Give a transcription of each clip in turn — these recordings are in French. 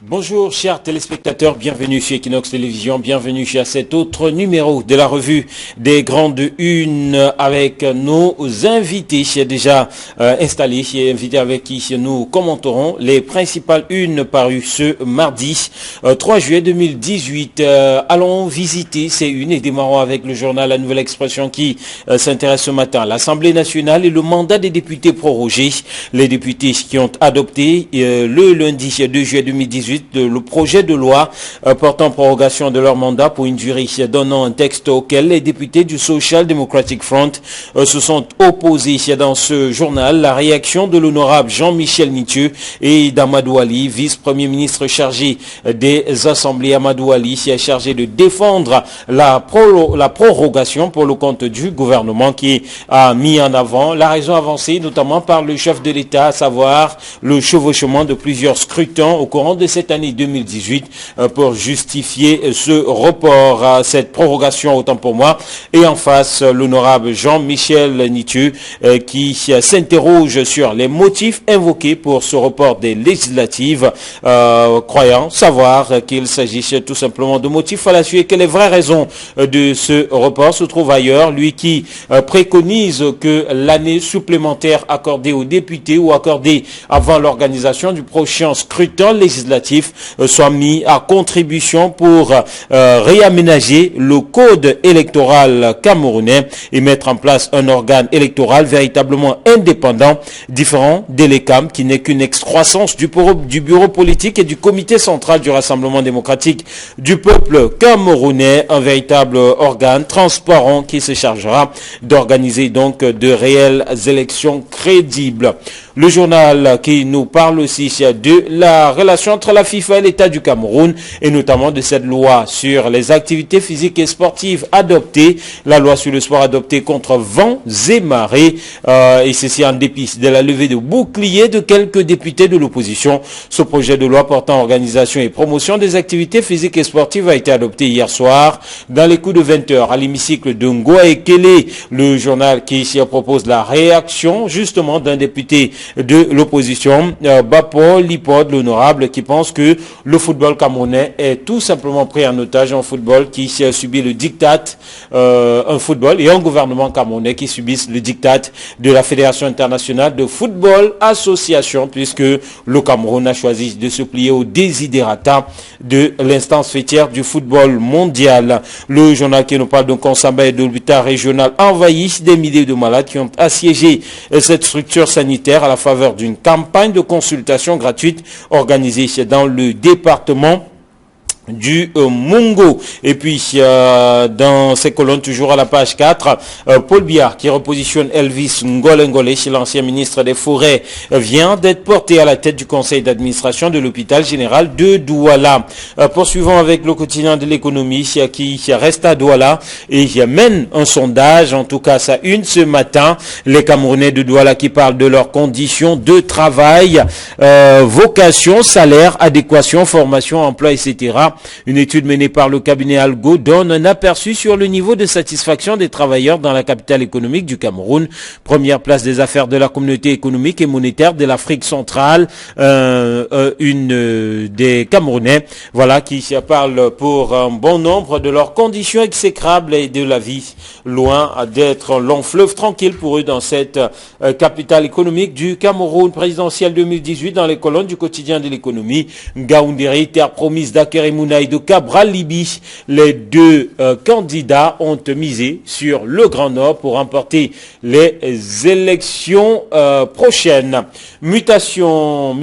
Bonjour chers téléspectateurs, bienvenue chez Equinox Télévision, bienvenue chez cet autre numéro de la revue des grandes unes avec nos invités déjà installés et invités avec qui nous commenterons les principales unes parues ce mardi 3 juillet 2018. Allons visiter ces unes et démarrons avec le journal La Nouvelle Expression qui s'intéresse ce matin à l'Assemblée nationale et le mandat des députés prorogé. Les députés qui ont adopté le lundi 2 juillet 2018 le projet de loi portant prorogation de leur mandat pour une durée donnant un texte auquel les députés du Social Democratic Front se sont opposés. Dans ce journal, la réaction de l'honorable Jean-Michel Nitieux et d'Amadou Ali, vice-premier ministre chargé des assemblées. Amadou Ali est chargé de défendre la prorogation pour le compte du gouvernement qui a mis en avant la raison avancée notamment par le chef de l'État, à savoir le chevauchement de plusieurs scrutins au courant de cette année 2018 pour justifier ce report, cette prorogation autant pour moi. Et en face, l'honorable Jean-Michel Nitieux qui s'interroge sur les motifs invoqués pour ce report des législatives, croyant savoir qu'il s'agit tout simplement de motifs fallacieux et que les vraies raisons de ce report se trouvent ailleurs. Lui qui préconise que l'année supplémentaire accordée aux députés ou accordée avant l'organisation du prochain scrutin législatif soit mis à contribution pour réaménager le code électoral camerounais et mettre en place un organe électoral véritablement indépendant, différent de l'ECAM qui n'est qu'une excroissance du bureau politique et du comité central du Rassemblement démocratique du peuple camerounais, un véritable organe transparent qui se chargera d'organiser donc de réelles élections crédibles. Le journal qui nous parle aussi de la relation entre la FIFA et l'État du Cameroun et notamment de cette loi sur les activités physiques et sportives adoptée, la loi sur le sport adoptée contre vents et marées, et ceci en dépit de la levée de boucliers de quelques députés de l'opposition. Ce projet de loi portant organisation et promotion des activités physiques et sportives a été adopté hier soir dans les coups de 20h à l'hémicycle de Ngoa Ekele. Le journal qui ici propose la réaction justement d'un député de l'opposition, Bapo Lipod, l'honorable, qui pense que le football camerounais est tout simplement pris en otage, un football qui subit le diktat, un football et un gouvernement camerounais qui subissent le diktat de la Fédération internationale de football association, puisque le Cameroun a choisi de se plier au désidérata de l'instance fêtière du football mondial. Le journal qui nous parle d'un Consamba et de l'hôpital régional envahi, des milliers de malades qui ont assiégé cette structure sanitaire à la faveur d'une campagne de consultation gratuite organisée dans le département du Mungo. Et puis dans ces colonnes toujours à la page 4, Paul Biya qui repositionne Elvis Ngolengole, l'ancien ministre des Forêts, vient d'être porté à la tête du conseil d'administration de l'hôpital général de Douala. Poursuivons avec le quotidien de l'économie qui reste à Douala et mène un sondage, en tout cas ça une ce matin, les Camerounais de Douala qui parlent de leurs conditions de travail, vocation, salaire, adéquation, formation, emploi, etc. Une étude menée par le cabinet Algo donne un aperçu sur le niveau de satisfaction des travailleurs dans la capitale économique du Cameroun. Première place des affaires de la communauté économique et monétaire de l'Afrique centrale. Une des Camerounais, voilà, qui parle pour un bon nombre de leurs conditions exécrables et de la vie loin d'être un long fleuve tranquille pour eux dans cette capitale économique du Cameroun. Présidentielle 2018 dans les colonnes du quotidien de l'économie. Ngaoundéré, terre promise d'Akeremouna et de Cabral Libi, les deux candidats ont misé sur le Grand Nord pour remporter les élections prochaines. Mutation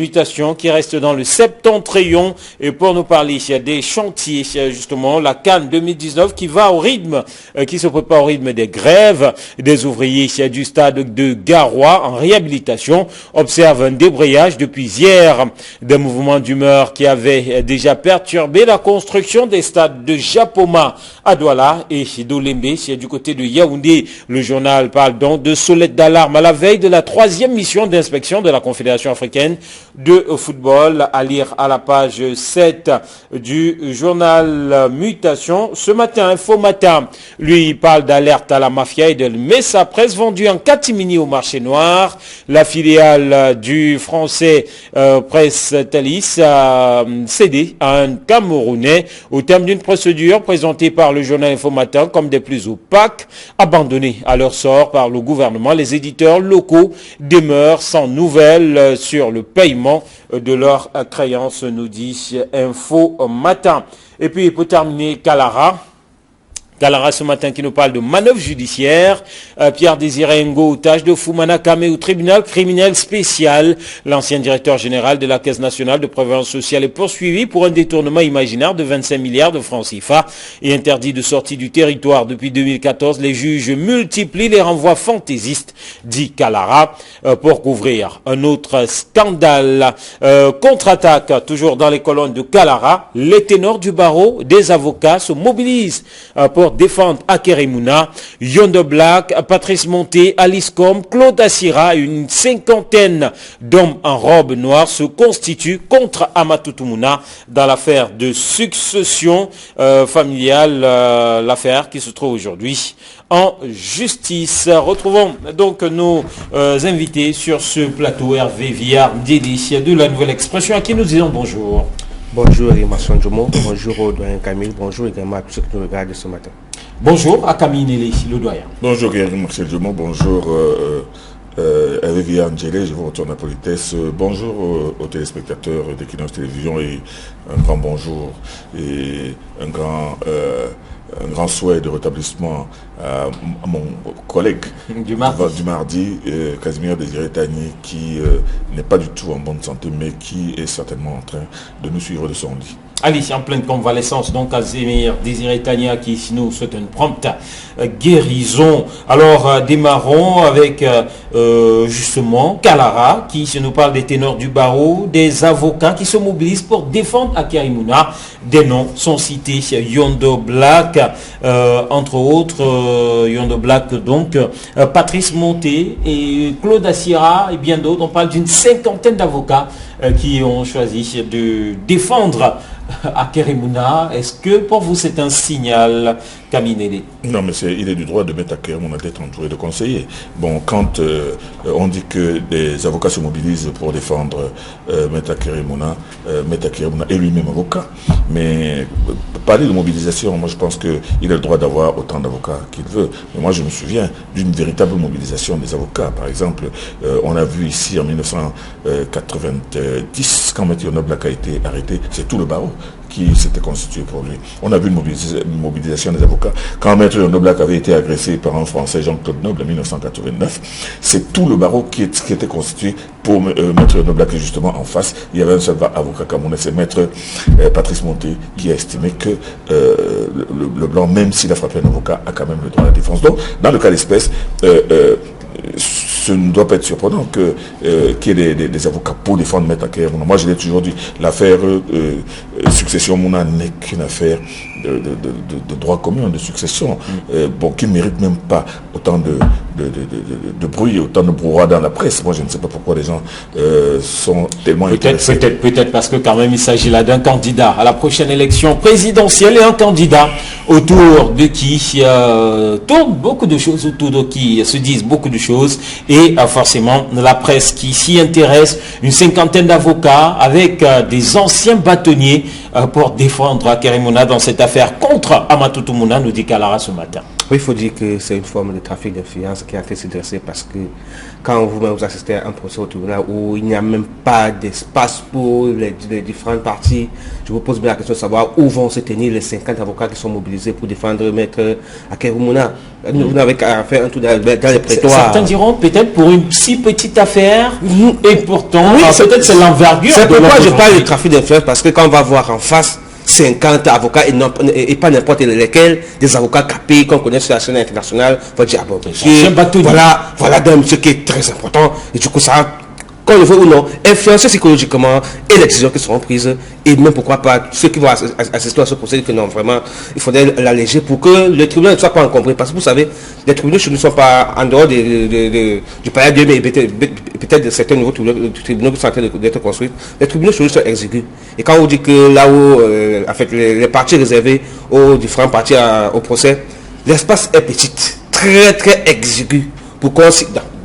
qui reste dans le septentrion et pour nous parler des chantiers, justement la CAN 2019 qui va au rythme, qui se prépare au rythme des grèves des ouvriers du stade de Garoua en réhabilitation, observe un débrayage depuis hier, des mouvements d'humeur qui avaient déjà perturbé la construction des stades de Japoma à Douala et d'Olembe, du côté de Yaoundé. Le journal parle donc de sonnette d'alarme à la veille de la 3e mission d'inspection de la Confédération africaine de football, à lire à la page 7 du journal Mutation. Ce matin, Info Matin, lui parle d'alerte alerte à la mafia et de Messa Presse vendue en catimini au marché noir. La filiale du français Presse Thalys a cédé à un Camerounais au terme d'une procédure présentée par le journal Informateur comme des plus opaques. Abandonnés à leur sort par le gouvernement, les éditeurs locaux demeurent sans nouvelles sur le paiement de leurs créances, nous dit Info Matin. Et puis pour terminer, Kalara ce matin qui nous parle de manœuvre judiciaire. Pierre Désiré Ngo, otage de Fumana Kame au tribunal criminel spécial. L'ancien directeur général de la Caisse nationale de prévoyance sociale est poursuivi pour un détournement imaginaire de 25 milliards de francs CFA et interdit de sortie du territoire depuis 2014. Les juges multiplient les renvois fantaisistes, dit Kalara, pour couvrir un autre scandale. Contre-attaque, toujours dans les colonnes de Kalara, les ténors du barreau des avocats se mobilisent pour défendre Akeremouna, Yondo Black, Patrice Monté, Alice Com, Claude Assira, une cinquantaine d'hommes en robe noire se constituent contre Amatoutoumuna dans l'affaire de succession familiale, l'affaire qui se trouve aujourd'hui en justice. Retrouvons donc nos invités sur ce plateau. Hervé Villard, délice de la Nouvelle Expression, à qui nous disons bonjour. Bonjour Masson Jomo, bonjour au doyen Camille, bonjour également à tous ceux qui nous regardent ce matin. Bonjour à Camille Nelly, le doyen. Bonjour Marcel Jomo, bonjour Hervé Villard, je vous retourne à politesse. Bonjour aux téléspectateurs d'Equinox Télévision et un grand bonjour et un grand souhait de rétablissement à mon collègue du mardi, Casimir Désiré Tani, qui n'est pas du tout en bonne santé, mais qui est certainement en train de nous suivre de son lit. Allez, en pleine convalescence, donc Casimir Désiré Tania qui nous souhaite une prompte guérison. Alors, démarrons avec justement Kalara qui nous parle des ténors du barreau, des avocats qui se mobilisent pour défendre Akeremouna. Des noms sont cités, Yondo Black, entre autres, Yondo Black, donc Patrice Monté et Claude Assira et bien d'autres. On parle d'une cinquantaine d'avocats qui ont choisi de défendre Akeremouna. Est-ce que pour vous c'est un signal, Kaminele? Non, mais il est du droit de mettre Akeremouna d'être entouré de conseillers. Bon, quand on dit que des avocats se mobilisent pour défendre Maître Akeremouna est lui-même avocat. Mais parler de mobilisation, moi je pense qu'il a le droit d'avoir autant d'avocats qu'il veut. Mais moi je me souviens d'une véritable mobilisation des avocats. Par exemple, on a vu ici en 1990, quand Maître Yondo Black a été arrêté, c'est tout le barreau qui s'était constitué pour lui. On a vu une mobilisation des avocats. Quand Maître Yondo Black avait été agressé par un Français, Jean-Claude Noble, en 1989, c'est tout le barreau qui était constitué pour Maître Yondo Black. Et justement, en face, il y avait un seul avocat camerounais, c'est Maître Patrice Monté, qui a estimé que le blanc, même s'il a frappé un avocat, a quand même le droit à la défense. Donc, dans le cas d'espèce, ce ne doit pas être surprenant qu'il y ait des avocats pour défendre Maître Akeremouna. Moi, je l'ai toujours dit, l'affaire succession Mouna n'est qu'une affaire de droit commun, de succession, qui ne mérite même pas autant de bruit, autant de brouhaha dans la presse. Moi, je ne sais pas pourquoi les gens sont tellement intéressés. Peut-être parce que quand même, il s'agit là d'un candidat à la prochaine élection présidentielle et un candidat autour de qui tourne beaucoup de choses, autour de qui se disent beaucoup de choses. Et forcément, la presse qui s'y intéresse, une cinquantaine d'avocats avec des anciens bâtonniers pour défendre Akeremouna dans cette affaire contre Amatoutoumuna, nous dit Kalara ce matin. Oui, il faut dire que c'est une forme de trafic d'influence qui a été dressée parce que quand vous assistez à un procès au tribunal où il n'y a même pas d'espace pour les différentes parties, je vous pose bien la question de savoir où vont se tenir les 50 avocats qui sont mobilisés pour défendre Maître Akeremouna. Vous n'avez qu'à faire un tour dans les prétoires. Certains diront peut-être pour une si petite affaire, et pourtant, oui, peut-être c'est l'envergure. C'est pourquoi je parle de trafic d'influence, parce que quand on va voir en face 50 avocats et pas n'importe lesquels, des avocats capés qu'on connaît sur la scène internationale, il faut dire, ah bon, monsieur, voilà d'un monsieur qui est très important, et du coup ça, qu'on le veut ou non, influencer psychologiquement et les décisions qui seront prises, et même pourquoi pas ceux qui vont assister à ce procès, que non, vraiment, il faudrait l'alléger pour que le tribunal ne soit pas encombré. Parce que vous savez, les tribunaux ne sont pas en dehors du palais de mais peut-être de certains nouveaux tribunaux qui sont en train d'être construits. Les tribunaux sont exigus. Et quand on dit que là où, en fait, les parties réservées aux différents parties au procès, l'espace est petit. très très exigu pour qu'on,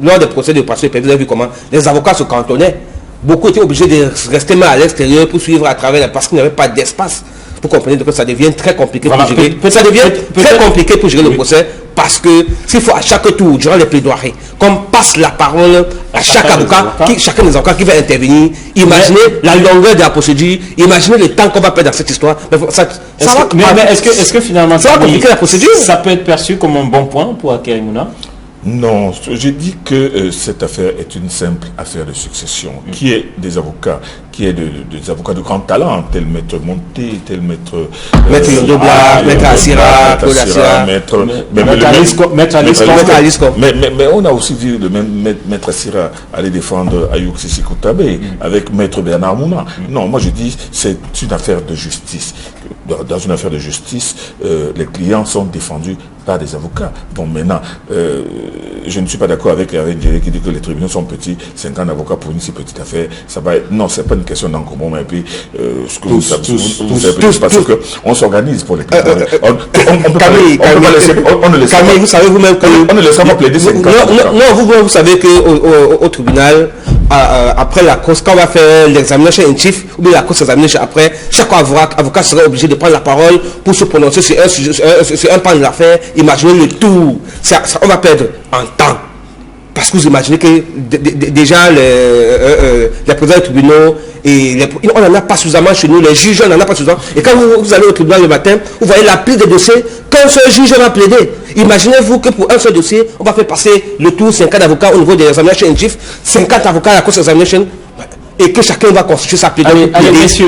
lors des procès de passé, vous avez vu comment les avocats se cantonnaient. Beaucoup étaient obligés de rester à l'extérieur pour suivre à travers, parce qu'il n'y avait pas d'espace. Vous comprenez que ça devient très compliqué pour gérer. Ça devient très compliqué pour gérer le procès, parce que s'il faut à chaque tour, durant les plaidoiries, qu'on passe la parole à chaque avocat, chacun des avocats qui va intervenir, imaginez la longueur de la procédure, imaginez le temps qu'on va perdre dans cette histoire. Est-ce que finalement ça va compliquer la procédure? Ça peut être perçu comme un bon point pour Akerimuna? Non, j'ai dit que cette affaire est une simple affaire de succession. Qui est des avocats, qui est des avocats de grand talent, tel maître Monté, tel maître Yondobla, maître Assira, maître Alisco. Mais on a aussi vu le même maître Assira aller défendre Ayouk Sissiko Tabé avec maître Bernard Mouna. Non, moi je dis c'est une affaire de justice. Dans une affaire de justice, les clients sont défendus par des avocats. Bon, maintenant, je ne suis pas d'accord avec Eric Djeri qui dit que les tribunaux sont petits, 50 avocats pour une si petite affaire. Ça va être... Non, c'est pas une question d'encombrement, mais puis ce que vous savez, parce qu'on s'organise pour les clients. Camille, vous savez vous-même que... On ne laissera pas plaider 50 avocats. Non, vous savez qu'au tribunal, après la cause, quand on va faire l'examination in chief, ou bien la cause examination après, chaque avocat sera obligé de prendre la parole pour se prononcer sur un pan de l'affaire. Imaginez le tour. On va perdre en temps. Parce que vous imaginez que déjà les présidents des tribunaux, on n'en a pas suffisamment chez nous, les juges, on n'en a pas suffisamment. Et quand vous allez au tribunal le matin, vous voyez la pile de dossiers qu'un seul juge va plaider. Imaginez-vous que pour un seul dossier, on va faire passer le tour 50 avocats au niveau des examinations in chief, 50 avocats à la course examination, et que chacun va constituer sa plaidoirie. Messieurs,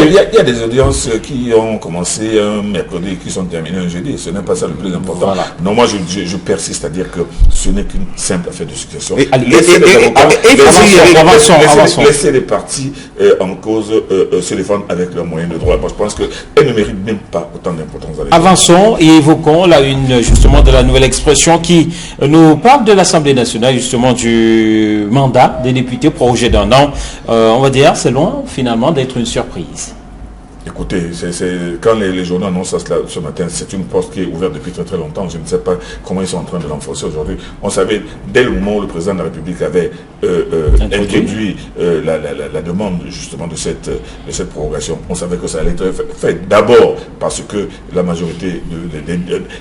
il y a des audiences qui ont commencé un mercredi, qui sont terminées un jeudi. Ce n'est pas ça le plus important. Voilà. Non, moi je persiste à dire que ce n'est qu'une simple affaire de succession. Laissez les parties en cause se défendre avec leurs moyens de droit. Moi, je pense qu'elles ne méritent même pas autant d'importance. Avançons et évoquons la une justement de la nouvelle expression qui nous parle de l'Assemblée nationale, justement du mandat des députés. Projet d'un an, on va dire, c'est loin finalement d'être une surprise. Écoutez, quand les journaux annoncent cela ce matin, c'est une porte qui est ouverte depuis très très longtemps. Je ne sais pas comment ils sont en train de l'enforcer aujourd'hui. On savait, dès le moment où le président de la République avait introduit la demande justement de cette prorogation, on savait que ça allait être fait d'abord parce que la majorité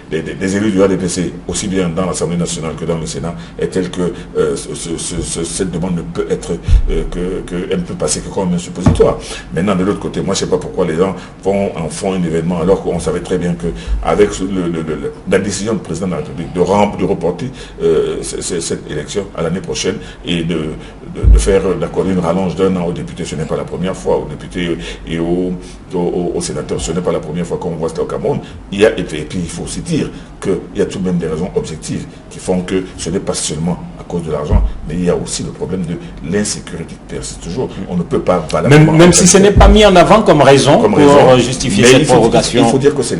des élus du RDPC, aussi bien dans l'Assemblée nationale que dans le Sénat, est telle que cette demande ne peut être qu'elle ne peut passer que comme un suppositoire. Maintenant, de l'autre côté, moi je ne sais pas pourquoi les gens font un événement alors qu'on savait très bien qu'avec la décision du président de la République de reporter cette élection à l'année prochaine et d'accorder une rallonge d'un an aux députés, ce n'est pas la première fois, aux députés et aux sénateurs, ce n'est pas la première fois qu'on voit cela au Cameroun. Et puis il faut aussi dire qu'il y a tout de même des raisons objectives qui font que ce n'est pas seulement à cause de l'argent, mais il y a aussi le problème de l'insécurité qui persiste toujours. On ne peut pas valablement... Même si ce n'est pas mis en avant comme raison pour justifier cette prorogation. Il faut dire que c'est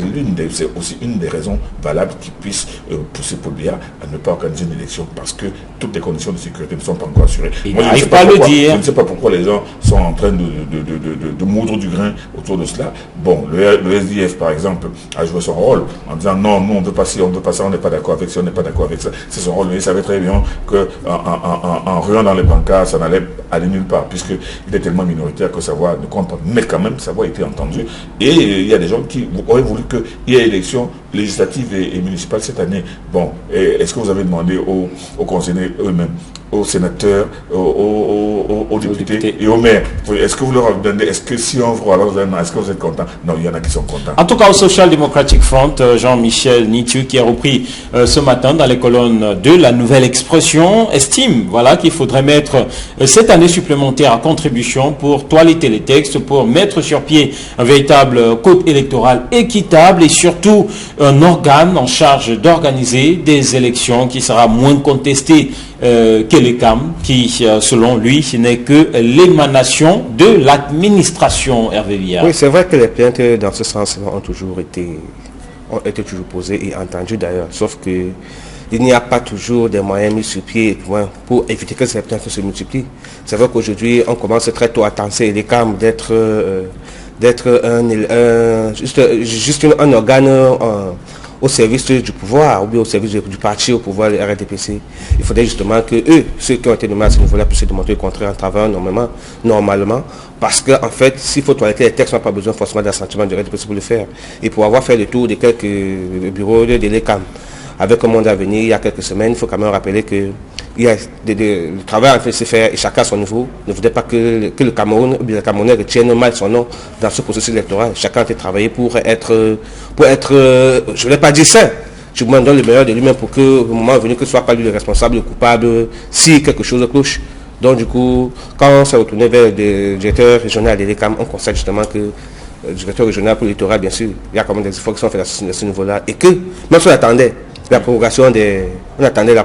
aussi une des raisons valables qui puisse pousser Paul Biya à ne pas organiser une élection parce que toutes les conditions de sécurité ne sont pas encore assurées. Je ne sais pas pourquoi les gens sont en train de moudre du grain autour de cela. Bon, le SDF par exemple a joué son rôle en disant non, nous on ne veut pas ci, on ne veut pas ça, on n'est pas d'accord avec ça, on n'est pas d'accord avec ça. C'est son rôle, mais il savait très bien qu'en ruant dans les pancartes, ça n'allait aller nulle part puisqu'il est tellement minoritaire que sa voix ne compte pas. Mais quand même, sa voix a été entendue. Et il y a des gens qui auraient voulu qu'il y ait élection législative et municipale cette année. Bon, est-ce que vous avez demandé aux conseillers eux-mêmes, aux sénateurs, aux députés et aux maires, est-ce que vous leur avez demandé, est-ce que si on vous alors est-ce que vous êtes contents? Non, il y en a qui sont contents. En tout cas, au Social Democratic Front, Jean-Michel Nitu, qui a repris ce matin dans les colonnes de la nouvelle expression, estime qu'il faudrait mettre cette année supplémentaire à contribution pour toiletter les textes, pour mettre sur pied un véritable code électoral équitable et surtout un organe en charge d'organiser des élections qui sera moins contesté que les CAM, qui selon lui n'est que l'émanation de l'administration. Hervé Villard. Oui, c'est vrai que les plaintes dans ce sens ont toujours été posées et entendues d'ailleurs, sauf que il n'y a pas toujours des moyens mis sur pied pour éviter que ces plaintes se multiplient. C'est vrai qu'aujourd'hui on commence très tôt à penser les CAM d'être juste un organe au service du pouvoir, ou bien au service du parti au pouvoir, le RDPC. Il faudrait justement que eux, ceux qui ont été nommés à ce niveau-là, puissent démontrer le contraire en travaillant normalement. Parce qu'en fait, s'il faut toiletter les textes, on n'a pas besoin forcément d'assentiment du RDPC pour le faire. Et pour avoir fait le tour de quelques bureaux de l'ECAM, avec un monde à venir, il y a quelques semaines, il faut quand même rappeler que il y a le travail en fait se faire et chacun à son niveau. Ne voudrait pas que le Cameroun ou bien le Camerounais retienne mal son nom dans ce processus électoral. Chacun a travaillé pour être, je ne vais pas dire sain. Je me donne le meilleur de lui-même pour que, au moment venu, que ce soit pas lui le responsable, le coupable, si quelque chose cloche. Donc du coup, quand on s'est retourné vers le directeur régional de l'ECAM, on constate justement que le directeur régional pour l'électorat, bien sûr, il y a quand même des efforts qui sont faits à ce niveau-là. Et que, même si on attendait la prorogation on attendait la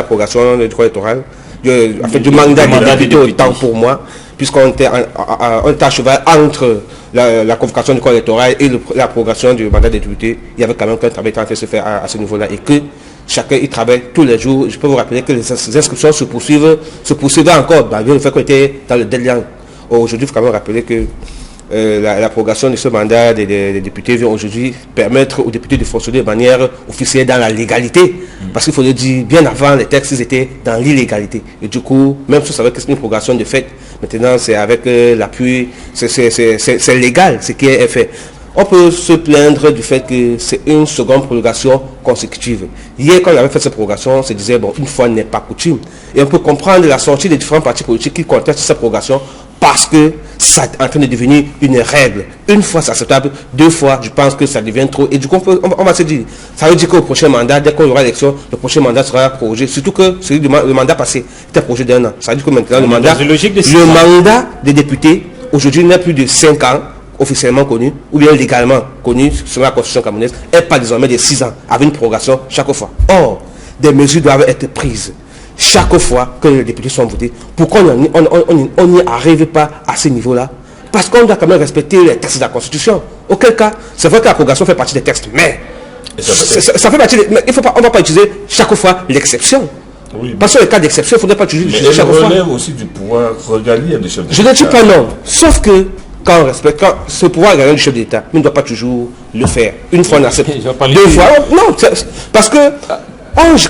prorogation du corps électoral, du mandat de député, autant pour moi, puisqu'on était à cheval entre la convocation du corps électoral et la prorogation du mandat de député. Il y avait quand même qu'un travail qui a fait se faire à ce niveau-là et que chacun y travaille tous les jours. Je peux vous rappeler que les inscriptions se poursuivaient encore, malgré le fait qu'on était dans le deadline. Aujourd'hui, il faut quand même rappeler que la prorogation de ce mandat des députés vient aujourd'hui permettre aux députés de fonctionner de manière officielle dans la légalité. Parce qu'il faut le dire, bien avant, les textes ils étaient dans l'illégalité. Et du coup, même si on savait que c'est une prorogation de fait, maintenant c'est avec l'appui, c'est légal ce qui est fait. On peut se plaindre du fait que c'est une seconde prorogation consécutive. Hier, quand on avait fait cette prorogation, on se disait, bon, une fois n'est pas coutume. Et on peut comprendre la sortie des différents partis politiques qui contestent cette prorogation parce que ça est en train de devenir une règle. Une fois, c'est acceptable. Deux fois, je pense que ça devient trop. Et du coup, on va se dire, ça veut dire qu'au prochain mandat, dès qu'on aura l'élection, le prochain mandat sera prorogé. Surtout que le mandat passé était prorogé d'un an. Ça veut dire que maintenant, le mandat des députés, aujourd'hui, n'est plus de 5 ans, officiellement connu, ou bien légalement connu, selon la constitution camerounaise, est pas désormais de 6 ans, avec une prorogation chaque fois. Or, des mesures doivent être prises chaque fois que les députés sont votés. Pourquoi on n'y arrive pas à ce niveau-là? Parce qu'on doit quand même respecter les textes de la Constitution. Auquel cas, c'est vrai que la prorogation fait partie des textes, mais ça fait partie mais on ne va pas utiliser chaque fois l'exception. Oui, parce que les cas d'exception, il ne faudrait pas utiliser chaque fois. Mais relève aussi du pouvoir régalien du chef d'État. Je ne dis pas non, sauf que quand on respecte, quand ce pouvoir régalien du chef d'État, on ne doit pas toujours le faire. Une fois on accepte, deux fois, non, parce que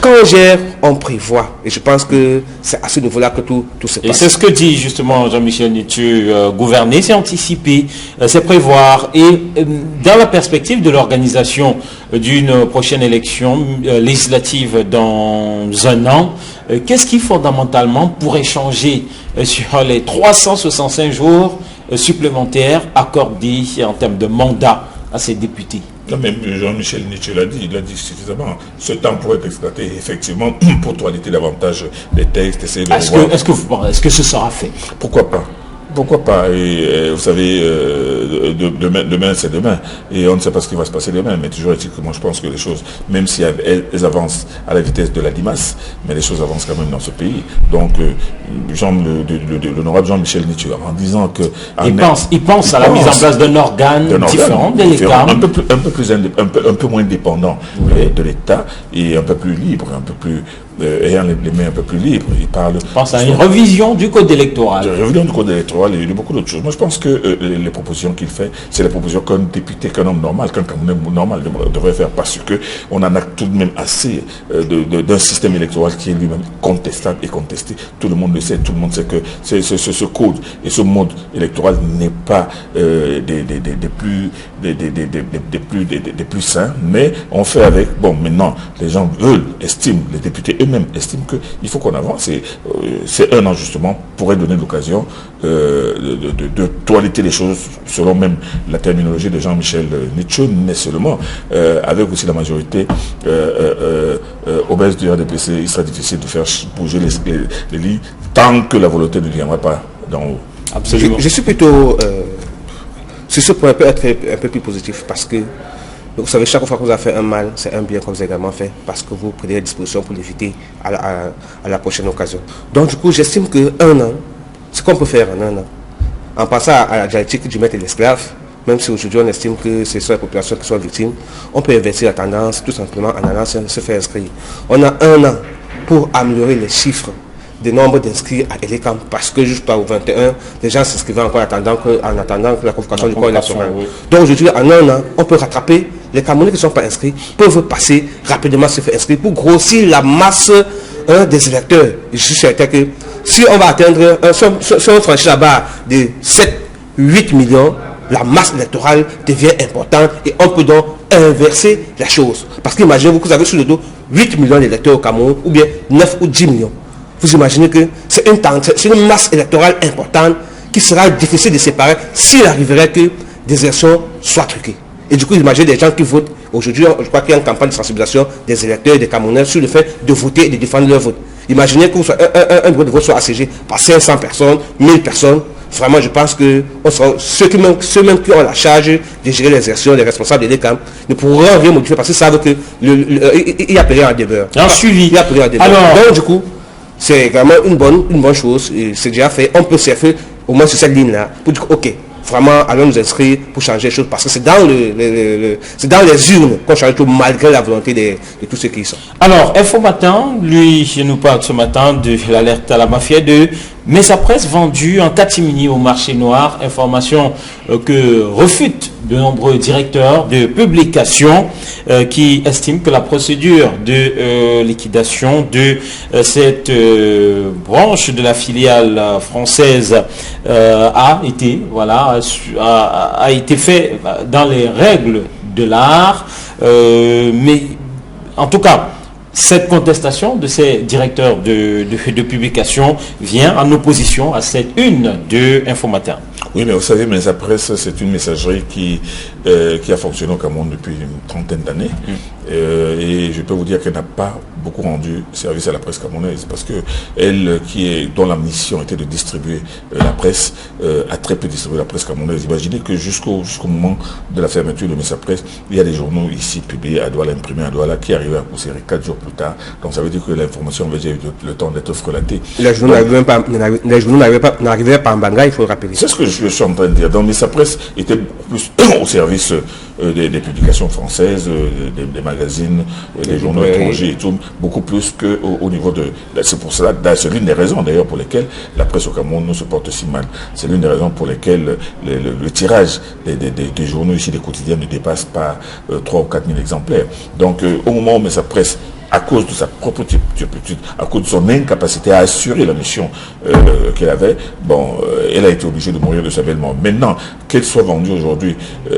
quand on gère, on prévoit. Et je pense que c'est à ce niveau-là que tout se passe. Et c'est ce que dit justement Jean-Michel Nithieu, gouverner, c'est anticiper, c'est prévoir. Et dans la perspective de l'organisation d'une prochaine élection législative dans un an, qu'est-ce qui fondamentalement pourrait changer sur les 365 jours supplémentaires accordés en termes de mandat à ces députés? Non, mais Jean-Michel Nithieu l'a dit, il a dit suffisamment. Ce temps pourrait être exploité effectivement pour toiletter davantage les textes, essayer de est-ce que ce sera fait? Pourquoi pas? Pourquoi pas? Et vous savez, demain c'est demain. Et on ne sait pas ce qui va se passer demain. Mais toujours est-il que moi je pense que les choses, même si elles avancent à la vitesse de la limace, mais les choses avancent quand même dans ce pays. Donc, l'honorable Jean-Michel Nithieu, en disant que... Il pense à la mise en place d'un organe différent de l'État. Un peu moins dépendant de l'État et un peu plus libre, un peu plus... ayant les mains un peu plus libres. Il pense à une revision du code électoral. Une revision du code électoral et de beaucoup d'autres choses. Moi, je pense que les propositions qu'il fait, c'est les propositions qu'un député, qu'un homme normal, qu'un Camerounais normal devrait faire, parce qu'on en a tout de même assez d'un système électoral qui est lui-même contestable et contesté. Tout le monde le sait, tout le monde sait que ce code et ce mode électoral n'est pas des plus sains, mais on fait avec. Bon, maintenant, les gens estiment, les députés eux-mêmes estiment qu'il faut qu'on avance. C'est un an justement pourrait donner l'occasion de toiletter les choses selon même la terminologie de Jean-Michel Nithieu, mais seulement avec aussi la majorité obèse du RDPC. Il sera difficile de faire bouger les lignes tant que la volonté ne viendra pas d'en haut. Absolument. Je suis plutôt sur ce point peut être un peu plus positif parce que vous savez, chaque fois que vous avez fait un mal, c'est un bien que vous avez également fait parce que vous prenez des dispositions pour l'éviter à la prochaine occasion. Donc du coup, j'estime qu'un an, ce qu'on peut faire en un an, en passant à la dialectique du maître et de l'esclave, même si aujourd'hui on estime que ce sont les populations qui sont victimes, on peut inverser la tendance tout simplement en allant se faire inscrire. On a un an pour améliorer les chiffres des nombres d'inscrits à Elecam, parce que jusqu'au 21, les gens s'inscrivaient encore en attendant que la convocation du corps électoral. Oui. Donc aujourd'hui, en un an, on peut rattraper. Les Camerounais qui ne sont pas inscrits peuvent passer rapidement se faire inscrire pour grossir la masse des électeurs. Je suis certain que si on va atteindre, si on franchit la barre de 7-8 millions, la masse électorale devient importante et on peut donc inverser la chose. Parce qu'imaginez-vous que vous avez sur le dos 8 millions d'électeurs au Cameroun, ou bien 9 ou 10 millions. Vous imaginez que c'est une masse électorale importante qui sera difficile de séparer s'il arriverait que des élections soient truquées. Et du coup, imaginez des gens qui votent. Aujourd'hui, je crois qu'il y a une campagne de sensibilisation des électeurs et des Camerounais sur le fait de voter et de défendre leur vote. Imaginez que un bureau de vote soit assiégé par 500 personnes, 1000 personnes. Vraiment, je pense que ceux même qui ont la charge de gérer les élections, les responsables de l'ECAM, ne pourront rien modifier parce qu'ils savent qu'il y a payé en demeure. Un suivi. Il y a payé en demeure. Donc, du coup, c'est vraiment une bonne chose. C'est déjà fait. On peut surfer au moins sur cette ligne-là pour dire ok, vraiment, allons nous inscrire pour changer les choses parce que c'est dans les urnes qu'on change tout malgré la volonté de tous ceux qui y sont. Alors, Info Matin, lui, nous parle ce matin de l'alerte à la mafia de Mesa Presse vendue en catimini au marché noir. Information que refute de nombreux directeurs de publication qui estiment que la procédure de liquidation de cette branche de la filiale française a été fait dans les règles de l'art, mais en tout cas, cette contestation de ces directeurs de publication vient en opposition à cette une de Info Matin. Oui, mais vous savez, Mesa Presse, c'est une messagerie qui a fonctionné au Cameroun depuis une trentaine d'années. Et je peux vous dire qu'elle n'a pas beaucoup rendu service à la presse camerounaise parce que elle, dont la mission était de distribuer la presse, a très peu distribué la presse camerounaise. Imaginez que jusqu'au moment de la fermeture de Mesa Presse, il y a des journaux ici publiés à Douala, imprimés à Douala, qui arrivaient à Kousséry 4 jours plus tard. Donc ça veut dire que l'information avait déjà eu le temps d'être frelatée. Les journaux n'arrivaient pas en Banga, il faut le rappeler. C'est ce que je suis en train de dire. Donc Mesa Presse était beaucoup plus au service des publications françaises, des magazines, des journaux étrangers et tout, beaucoup plus qu'au niveau de... C'est pour cela, c'est l'une des raisons d'ailleurs pour lesquelles la presse au Cameroun se porte si mal. C'est l'une des raisons pour lesquelles le tirage des journaux ici, des quotidiens, ne dépasse pas 3 ou 4 000 exemplaires. Donc au moment où Mesa Presse, à cause de sa propre turpitude, à cause de son incapacité à assurer la mission qu'elle avait, elle a été obligée de mourir de sa belle mort. Maintenant, qu'elle soit vendue aujourd'hui,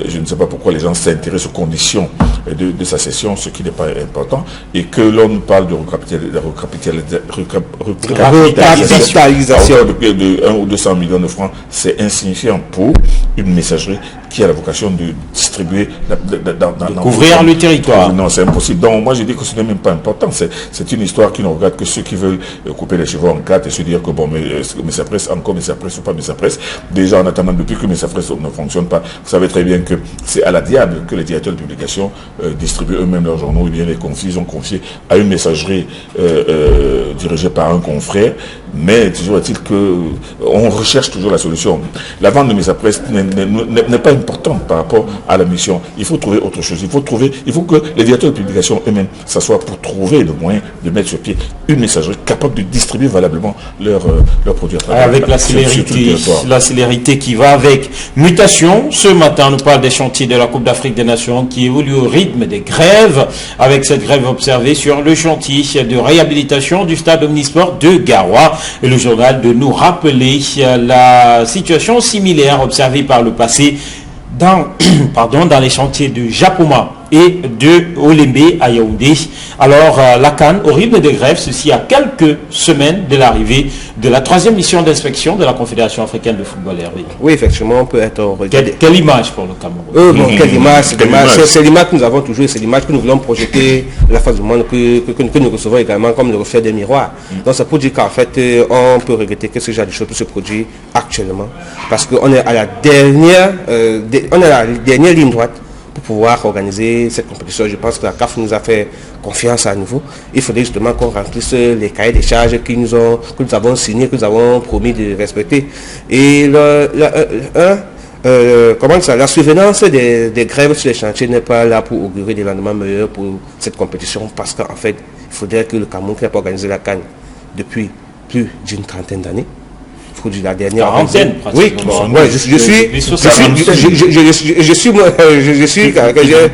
je ne sais pas pourquoi les gens s'intéressent aux conditions de sa cession, ce qui n'est pas important, et que l'on nous parle de recapitalisation de 1 ou 200 millions de francs, c'est insignifiant pour une messagerie qui a la vocation de distribuer couvrir le territoire. Non, c'est impossible. Donc moi je dis que ce n'est même pas important. C'est une histoire qui ne regarde que ceux qui veulent couper les cheveux en quatre et se dire que Mesa Presse, encore Mesa Presse ou pas Mesa Presse. Déjà en attendant, depuis que Mesa Presse ne fonctionne pas, vous savez très bien que c'est à la diable que les directeurs de publication distribuent eux-mêmes leurs journaux, ou bien les confient, ils ont confié à une messagerie dirigée par un confrère. Mais toujours est-il qu'on recherche toujours la solution. La vente de Mesa Presse n'est pas importante par rapport à la mission. Il faut trouver autre chose. Il faut que les directeurs de publication eux-mêmes s'assoient pour trouver le moyen de mettre sur pied une messagerie capable de distribuer valablement leurs produits à travers. Avec la célérité qui va avec. Mutation, ce matin, on nous parle des chantiers de la Coupe d'Afrique des Nations qui évoluent au rythme des grèves, avec cette grève observée sur le chantier de réhabilitation du stade Omnisport de Garoua. Et le journal de nous rappeler la situation similaire observée par le passé dans les chantiers de Japoma et de Olembe à Yaoundé. Alors la CAN, au rythme des grèves, ceci à quelques semaines de l'arrivée de la 3e mission d'inspection de la Confédération africaine de football. Hervé. Oui, effectivement, on peut être... Quelle image pour le Cameroun? Quelle image, c'est l'image que nous avons toujours, c'est l'image que nous voulons projeter la face du monde que nous recevons également comme le reflet des miroirs. Donc ça peut dire qu'en fait, on peut regretter que ce genre de choses se produit actuellement. Parce qu'on est à la dernière ligne droite pour pouvoir organiser cette compétition. Je pense que la CAF nous a fait confiance à nouveau. Il faudrait justement qu'on remplisse les cahiers des charges que nous avons signés, que nous avons promis de respecter. Et la survenance des grèves sur les chantiers n'est pas là pour augurer des lendemains meilleurs pour cette compétition, parce qu'en fait, il faudrait que le Cameroun qui n'a pas organisé la CAN depuis plus d'une trentaine d'années. Il faut dire la dernière. Quarantaine, oui, je suis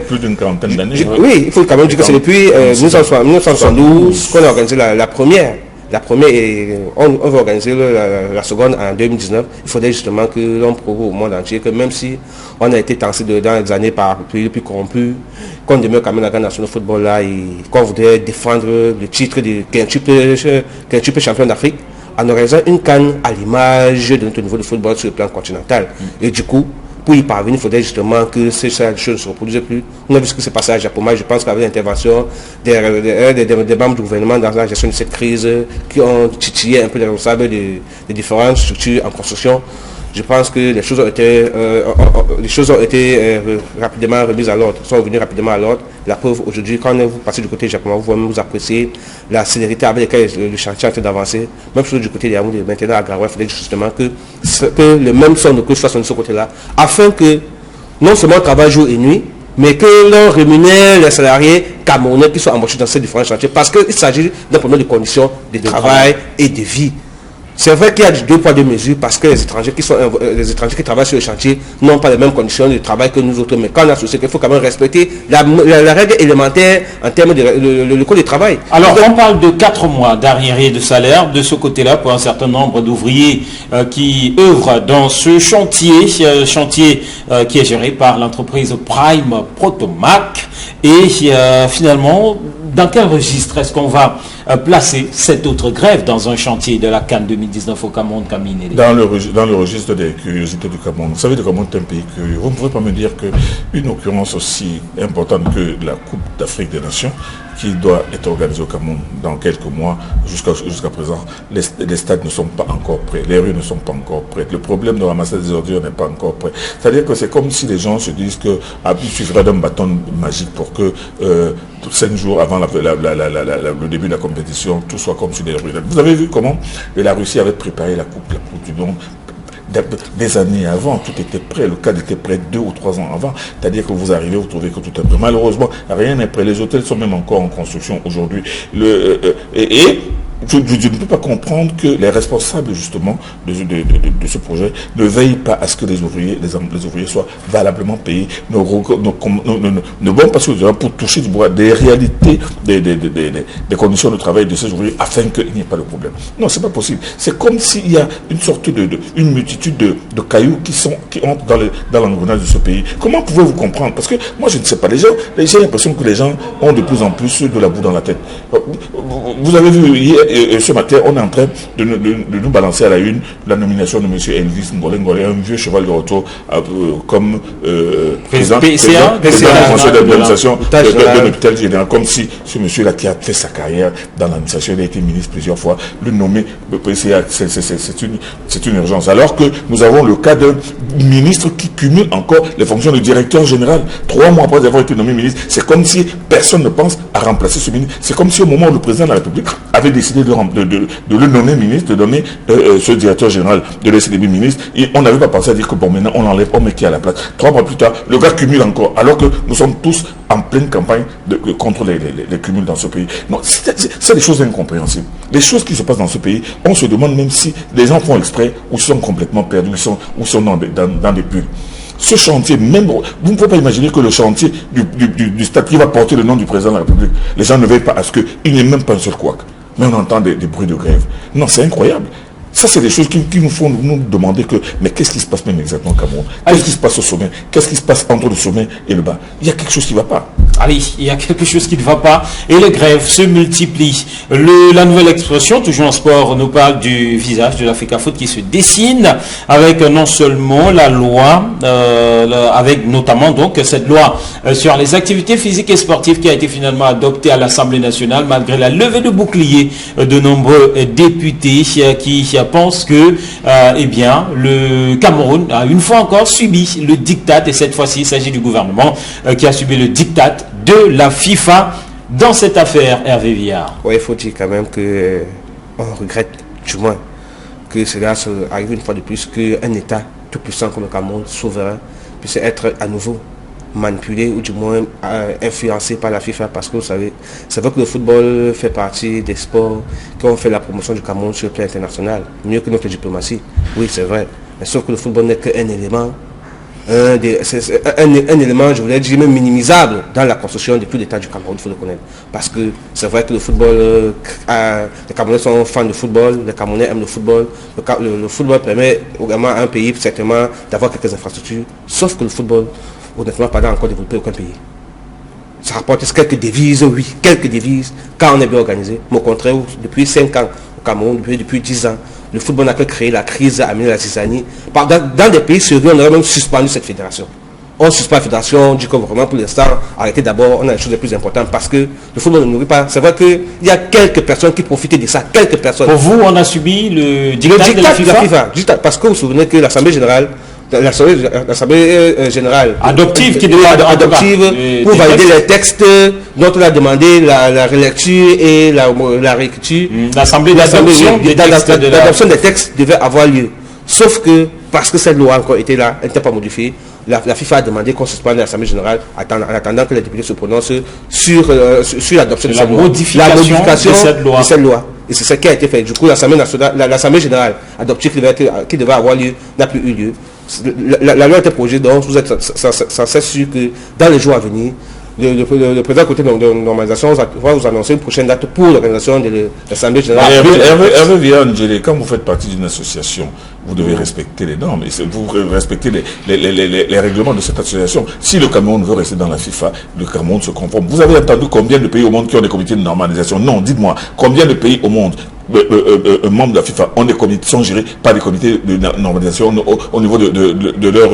plus d'une quarantaine d'années. Oui, il faut quand même dire que c'est depuis 1972 qu'on a organisé la première. La première, on va organiser la seconde en 2019. Il faudrait justement que l'on prouve au monde entier que même si on a été tancé dans les années par plus corrompu, qu'on demeure quand même la Grande Nation de football là et qu'on voudrait défendre le titre de quintuple champion d'Afrique en organisant une CAN à l'image de notre niveau de football sur le plan continental. Et du coup, pour y parvenir, il faudrait justement que ces choses ne se reproduisent plus. On a vu ce qui s'est passé à Japon. Je pense qu'avec l'intervention des membres du gouvernement dans la gestion de cette crise, qui ont titillé un peu les responsables des différentes structures en construction, je pense que les choses ont été rapidement remises à l'ordre, sont venues rapidement à l'ordre. La preuve, aujourd'hui, quand vous passez du côté japonais, vous appréciez la célérité avec laquelle le chantier a été d'avancer. Même chose du côté des Yaoundé, maintenant à Garoua, il faudrait justement que le même son de cloche soit de ce côté-là, afin que non seulement on travaille jour et nuit, mais que l'on rémunère les salariés camerounais qui sont embauchés dans ces différents chantiers, parce qu'il s'agit d'un problème de conditions de travail et de vie. C'est vrai qu'il y a 2 poids 2 mesures parce que les étrangers qui travaillent sur le chantier n'ont pas les mêmes conditions de travail que nous autres. Mais quand on a souci qu'il faut quand même respecter la règle élémentaire en termes de le code de travail. Alors on parle de 4 mois d'arriérés de salaire de ce côté-là pour un certain nombre d'ouvriers qui œuvrent dans ce chantier, qui est géré par l'entreprise Prime Protomac. Et finalement, dans quel registre est-ce qu'on va placer cette autre grève dans un chantier de la CAN 2019 au Cameroun, Kamine? Dans le registre des curiosités du Cameroun. Vous savez, le Cameroun est un pays curieux. Vous ne pouvez pas me dire qu'une occurrence aussi importante que la Coupe d'Afrique des Nations, qui doit être organisée au Cameroun dans quelques mois, jusqu'à présent, les stades ne sont pas encore prêts, les rues ne sont pas encore prêtes, le problème de ramasser des ordures n'est pas encore prêt. C'est-à-dire que c'est comme si les gens se disent qu'il suffirait d'un bâton magique pour que 5 jours avant le début de la compétition, tout soit comme sur les rues. Vous avez vu comment la Russie avait préparé la Coupe du Monde des années avant, tout était prêt, le cadre était prêt 2 ou 3 ans avant, c'est-à-dire que vous arrivez, vous trouvez que tout est prêt. Malheureusement, rien n'est prêt, les hôtels sont même encore en construction aujourd'hui. Je ne peux pas comprendre que les responsables justement de ce projet ne veillent pas à ce que les ouvriers soient valablement payés, ne vont pas sur le terrain pour toucher du bois des réalités des conditions de travail de ces ouvriers afin qu'il n'y ait pas de problème. Non, c'est pas possible. C'est comme s'il y a une sorte une multitude de cailloux qui entrent dans l'engrenage de ce pays. Comment pouvez-vous comprendre? Parce que moi je ne sais pas, j'ai l'impression que les gens ont de plus en plus de la boue dans la tête. Vous avez vu hier, ce matin, on est en train de nous balancer à la une la nomination de M. Elvis Ngolengole, un vieux cheval de retour comme président du conseil d'administration de l'hôpital général, comme si ce monsieur-là qui a fait sa carrière dans l'administration, il a été ministre plusieurs fois, le nommer PCA, c'est une urgence. Alors que nous avons le cas d'un ministre qui cumule encore les fonctions de directeur général. 3 mois après avoir été nommé ministre, c'est comme si personne ne pense à remplacer ce ministre. C'est comme si au moment où le président de la République avait décidé de le nommer ministre, de donner ce directeur général, de laisser les ministres, et on n'avait pas pensé à dire que bon, maintenant on enlève, on met qui à la place. 3 mois plus tard, le gars cumule encore, alors que nous sommes tous en pleine campagne contre les cumuls dans ce pays. Non, c'est des choses incompréhensibles. Les choses qui se passent dans ce pays, on se demande même si les gens font exprès ou sont complètement perdus, ou sont dans des bulles. Ce chantier, même, vous ne pouvez pas imaginer que le chantier du stade qui va porter le nom du président de la République, les gens ne veillent pas à ce qu'il n'y ait même pas un seul couac. Mais on entend des bruits de grève. Non, c'est incroyable. Ça, c'est des choses qui nous font nous demander mais qu'est-ce qui se passe même exactement au Cameroun? Qu'est-ce qui se passe au sommet? Qu'est-ce qui se passe entre le sommet et le bas? Il y a quelque chose qui ne va pas. Ah oui, il y a quelque chose qui ne va pas et les grèves se multiplient. La nouvelle expression, toujours en sport, nous parle du visage de l'Africa Foot qui se dessine avec non seulement la loi, avec notamment donc cette loi sur les activités physiques et sportives qui a été finalement adoptée à l'Assemblée nationale malgré la levée de boucliers de nombreux députés qui pensent que le Cameroun a une fois encore subi le diktat, et cette fois-ci il s'agit du gouvernement qui a subi le diktat de la FIFA dans cette affaire, Hervé Viard. Oui, il faut dire quand même qu'on regrette du moins que cela arrive une fois de plus, qu'un État tout puissant comme le Cameroun, souverain, puisse être à nouveau manipulé ou du moins influencé par la FIFA, parce que vous savez, c'est vrai que le football fait partie des sports qui ont fait la promotion du Cameroun sur le plan international, mieux que notre diplomatie. Oui, c'est vrai. Mais sauf que le football n'est qu'un élément, un élément, je voulais dire, même minimisable dans la construction des plus d'État du Cameroun, il faut le connaître. Parce que c'est vrai que le football, les Camerounais sont fans de football, les Camerounais aiment le football. Le football permet également à un pays, certainement, d'avoir quelques infrastructures. Sauf que le football, honnêtement, pas encore développé aucun pays. Ça rapporte quelques devises, oui, quelques devises, quand on est bien organisé. Mais au contraire, depuis 5 ans au Cameroun, depuis 10 ans, le football n'a que créé la crise, amené la zizanie. Dans des pays sérieux, on aurait même suspendu cette fédération. On suspend la fédération, on dit que vraiment pour l'instant, arrêtez d'abord, on a les choses les plus importantes parce que le football ne nourrit pas. C'est vrai qu'il y a quelques personnes qui profitent de ça, quelques personnes. Pour vous, on a subi le dictat de la FIFA, parce que vous vous souvenez que l'Assemblée générale, adoptive qui pour valider les textes dont on a demandé la relecture et la réécriture. L'Assemblée d'adoption des textes devait avoir lieu. Sauf que, parce que cette loi a encore été là, elle n'était pas modifiée, la FIFA a demandé qu'on suspende l'Assemblée générale en attendant que les députés se prononcent sur l'adoption de cette loi. La modification de cette loi. Et c'est ce qui a été fait. Du coup, l'Assemblée générale adoptive qui devait avoir lieu n'a plus eu lieu. La loi était projetée, donc vous êtes censé sûr que dans les jours à venir, le président côté de normalisation va vous annoncer une prochaine date pour l'organisation de l'Assemblée générale. Hervé Villan-Njele, quand vous faites partie d'une association, vous devez respecter les normes, et vous respectez les règlements de cette association. Si le Cameroun veut rester dans la FIFA, le Cameroun se conforme. Vous avez entendu combien de pays au monde qui ont des comités de normalisation? Non, dites-moi, combien de pays au monde membres de la FIFA ont des comités, sont gérés par des comités de normalisation au niveau de leur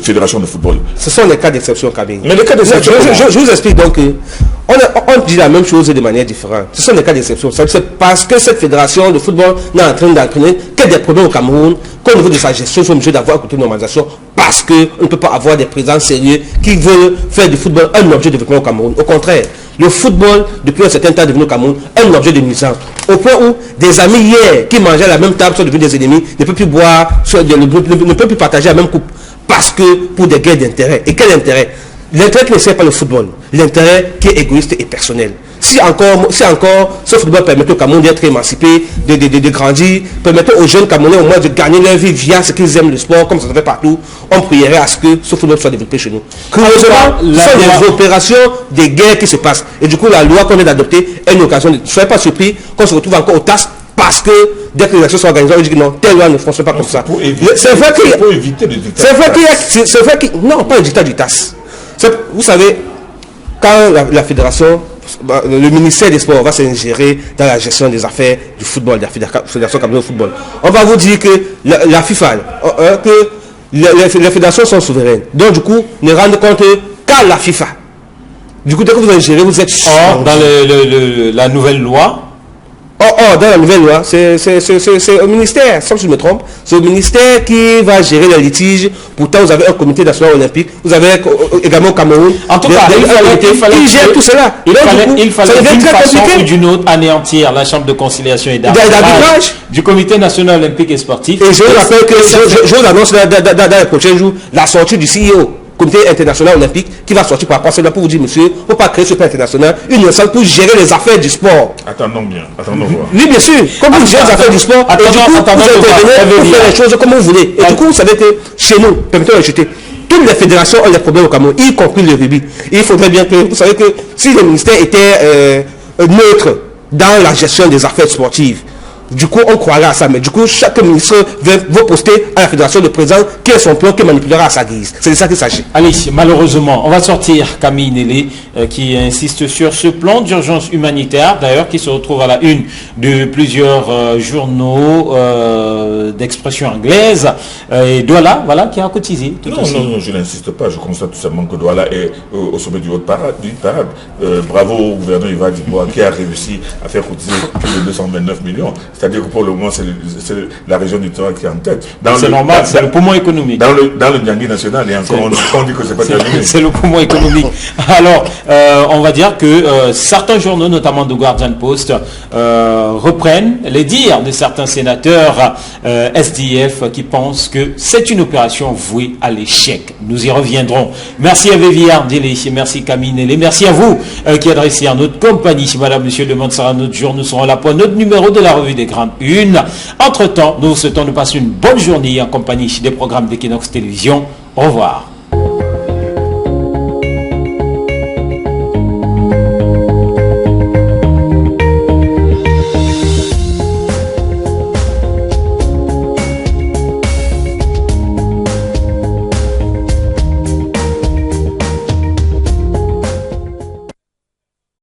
fédération de football? Ce sont les cas d'exception, Camille. Mais les cas d'exception, je vous explique donc que on dit la même chose de manière différente. Ce sont des cas d'exception. C'est parce que cette fédération de football n'est en train d'entraîner que des problèmes au Cameroun, qu'au niveau de sa gestion, ils sont obligés d'avoir un comité de normalisation, parce qu'on ne peut pas avoir des présidents sérieux qui veulent faire du football un objet de développement au Cameroun. Au contraire, le football, depuis un certain temps, est devenu au Cameroun un objet de nuisance. Au point où des amis hier qui mangeaient à la même table sont devenus des ennemis, ne peuvent plus boire, ne peuvent plus partager la même coupe. Parce que pour des guerres d'intérêt. Et quel intérêt? L'intérêt qui ne sert pas le football. L'intérêt qui est égoïste et personnel. Si encore ce football permettait au Cameroun d'être émancipé, de grandir, permettait aux jeunes Camerounais au moins de gagner leur vie via ce qu'ils aiment le sport, comme ça se fait partout, on prierait à ce que ce football soit développé chez nous. Curieusement, ce sont les opérations des guerres qui se passent. Et du coup, la loi qu'on vient d'adopter est une occasion. Ne soyez pas surpris qu'on se retrouve encore au TAS, parce que dès que les actions sont organisées, on dit que non, telle loi ne fonctionne pas comme ça. C'est vrai qu'il y a... Non, pas le dictat du TAS. Vous savez, quand la fédération, le ministère des Sports va s'ingérer dans la gestion des affaires du football, de la fédération camerounaise de football, on va vous dire que la FIFA, que les fédérations sont souveraines. Donc du coup, ne rendent compte qu'à la FIFA. Du coup, dès que vous ingérez, vous êtes... dans la nouvelle loi, dans la nouvelle loi, c'est au ministère, sans que je me trompe, c'est au ministère qui va gérer les litiges. Pourtant, vous avez un comité national olympique, vous avez également au Cameroun. En tout cas, il fallait qui gère tout cela. Il fallait d'une façon ou d'une autre anéantir la chambre de conciliation et d'arbitrage du comité national olympique et sportif. Et je vous rappelle que je vous annonce dans les prochains jours la sortie du CEO. Comité international olympique qui va sortir par rapport à cela pour vous dire, monsieur, il ne faut pas créer ce plan international, une instance pour gérer les affaires du sport. Attendons voir. Oui, bien sûr. Comme vous gérez les affaires du sport, et du coup, vous intervenez pour faire les choses comme vous voulez. Et du coup, vous savez que chez nous, permettez-moi de jeter, toutes les fédérations ont des problèmes au Cameroun, y compris le rugby. Il faudrait bien que, vous savez que si le ministère était neutre dans la gestion des affaires sportives, du coup, on croirait à ça. Mais du coup, chaque ministre va poster à la fédération de président qui est son plan, qui manipulera à sa guise. C'est de ça qu'il s'agit. Allez, malheureusement, on va sortir Camille Nélé qui insiste sur ce plan d'urgence humanitaire, d'ailleurs, qui se retrouve à la une de plusieurs journaux d'expression anglaise. Et Douala, voilà, qui a cotisé. Non, je n'insiste pas. Je constate tout simplement que Douala est au sommet du haut parade. Bravo au gouverneur Yvan Dubois qui a réussi à faire cotiser plus de 229 millions. C'est-à-dire que pour le moment, c'est la région du Torah qui est en tête. C'est normal, c'est le poumon économique. Dans le Niangui national, et encore on dit que c'est pas terminé. C'est le poumon économique. Alors, on va dire que certains journaux, notamment The Guardian Post, reprennent les dires de certains sénateurs SDF qui pensent que c'est une opération vouée à l'échec. Nous y reviendrons. Merci à Vivi Ardélé, merci Camille Nélé, merci à vous qui adressez à notre compagnie. Madame, monsieur, demain sera notre jour, nous serons là pour notre numéro de la revue des Grandes Unes. Entre-temps, nous vous souhaitons de passer une bonne journée en compagnie des programmes d'Equinox Télévision. Au revoir.